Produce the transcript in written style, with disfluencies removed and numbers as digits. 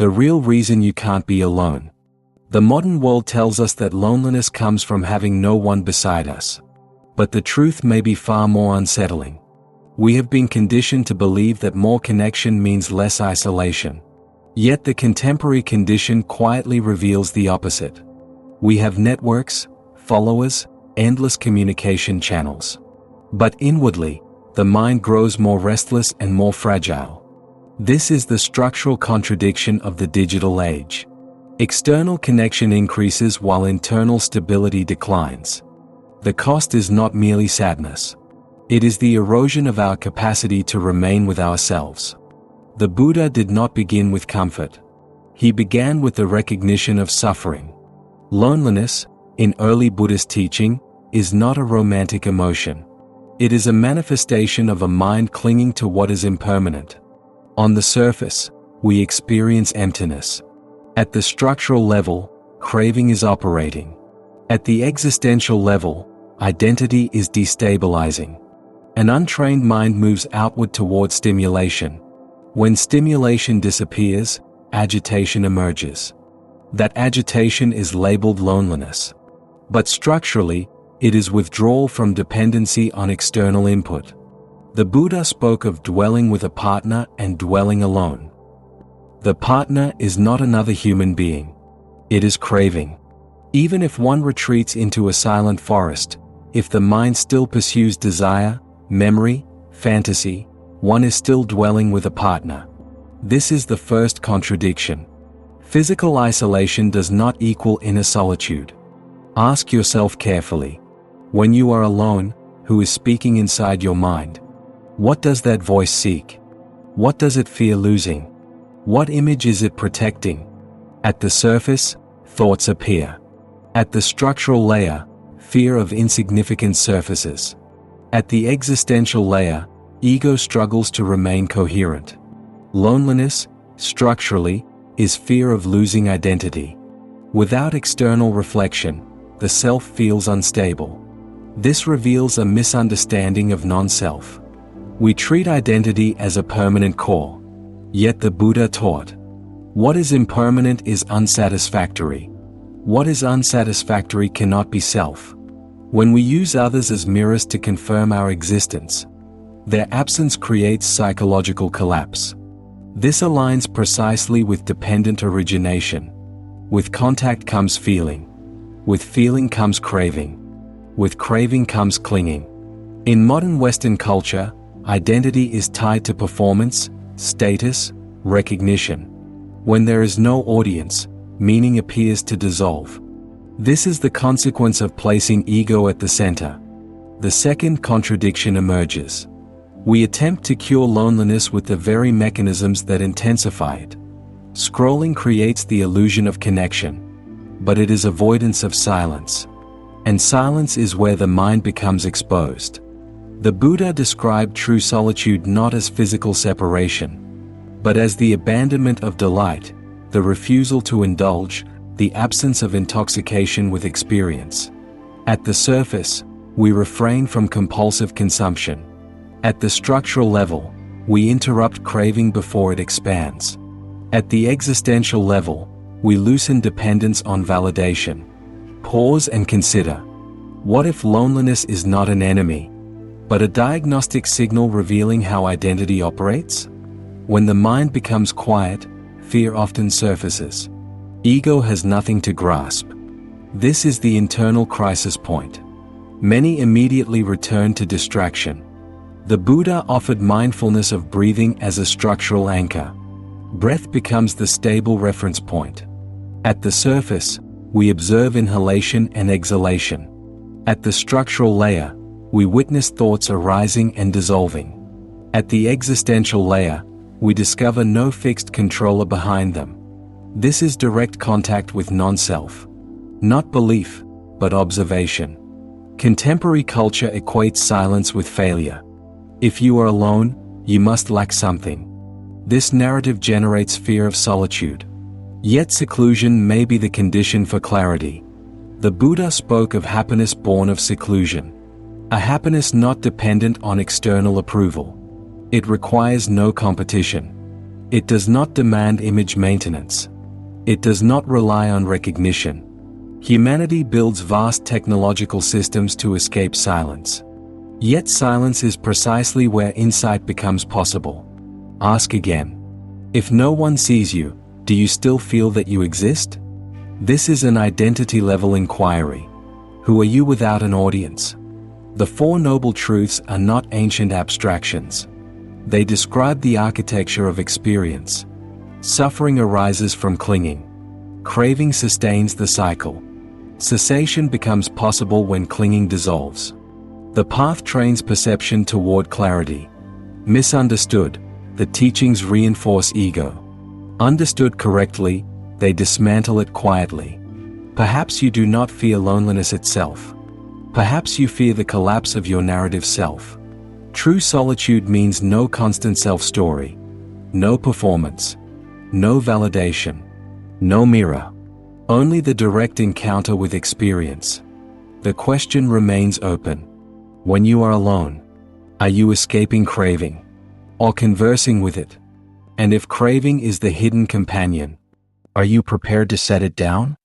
the real reason you can't be alone. The modern world tells us that loneliness comes from having no one beside us. But the truth may be far more unsettling. We have been conditioned to believe that more connection means less isolation. Yet the contemporary condition quietly reveals the opposite. We have networks, followers, endless communication channels. But inwardly, the mind grows more restless and more fragile. This is the structural contradiction of the digital age. External connection increases while internal stability declines. The cost is not merely sadness. It is the erosion of our capacity to remain with ourselves. The Buddha did not begin with comfort. He began with the recognition of suffering. Loneliness, in early Buddhist teaching, is not a romantic emotion. It is a manifestation of a mind clinging to what is impermanent. On the surface, we experience emptiness. At the structural level, craving is operating. At the existential level, identity is destabilizing. An untrained mind moves outward toward stimulation. When stimulation disappears, agitation emerges. That agitation is labeled loneliness. But structurally, it is withdrawal from dependency on external input. The Buddha spoke of dwelling with a partner and dwelling alone. The partner is not another human being. It is craving. Even if one retreats into a silent forest, if the mind still pursues desire, memory, fantasy, one is still dwelling with a partner. This is the first contradiction. Physical isolation does not equal inner solitude. Ask yourself carefully. When you are alone, who is speaking inside your mind? What does that voice seek? What does it fear losing? What image is it protecting? At the surface, thoughts appear. At the structural layer, fear of insignificant surfaces. At the existential layer, ego struggles to remain coherent. Loneliness, structurally, is fear of losing identity. Without external reflection, the self feels unstable. This reveals a misunderstanding of non-self. We treat identity as a permanent core. Yet the Buddha taught, what is impermanent is unsatisfactory. What is unsatisfactory cannot be self. When we use others as mirrors to confirm our existence, their absence creates psychological collapse. This aligns precisely with dependent origination. With contact comes feeling. With feeling comes craving. With craving comes clinging. In modern Western culture, identity is tied to performance, status, recognition. When there is no audience, meaning appears to dissolve. This is the consequence of placing ego at the center. The second contradiction emerges. We attempt to cure loneliness with the very mechanisms that intensify it. Scrolling creates the illusion of connection, but it is avoidance of silence. And silence is where the mind becomes exposed. The Buddha described true solitude not as physical separation, but as the abandonment of delight, the refusal to indulge, the absence of intoxication with experience. At the surface, we refrain from compulsive consumption. At the structural level, we interrupt craving before it expands. At the existential level, we loosen dependence on validation. Pause and consider. What if loneliness is not an enemy, but a diagnostic signal revealing how identity operates? When the mind becomes quiet, fear often surfaces. Ego has nothing to grasp. This is the internal crisis point. Many immediately return to distraction. The Buddha offered mindfulness of breathing as a structural anchor. Breath becomes the stable reference point. At the surface, we observe inhalation and exhalation. At the structural layer, we witness thoughts arising and dissolving. At the existential layer, we discover no fixed controller behind them. This is direct contact with non-self. Not belief, but observation. Contemporary culture equates silence with failure. If you are alone, you must lack something. This narrative generates fear of solitude. Yet seclusion may be the condition for clarity. The Buddha spoke of happiness born of seclusion. A happiness not dependent on external approval. It requires no competition. It does not demand image maintenance. It does not rely on recognition. Humanity builds vast technological systems to escape silence. Yet silence is precisely where insight becomes possible. Ask again. If no one sees you, do you still feel that you exist? This is an identity-level inquiry. Who are you without an audience? The Four Noble Truths are not ancient abstractions. They describe the architecture of experience. Suffering arises from clinging. Craving sustains the cycle. Cessation becomes possible when clinging dissolves. The path trains perception toward clarity. Misunderstood, the teachings reinforce ego. Understood correctly, they dismantle it quietly. Perhaps you do not fear loneliness itself. Perhaps you fear the collapse of your narrative self. True solitude means no constant self-story, no performance, no validation, no mirror. Only the direct encounter with experience. The question remains open. When you are alone, are you escaping craving, or conversing with it? And if craving is the hidden companion, are you prepared to set it down?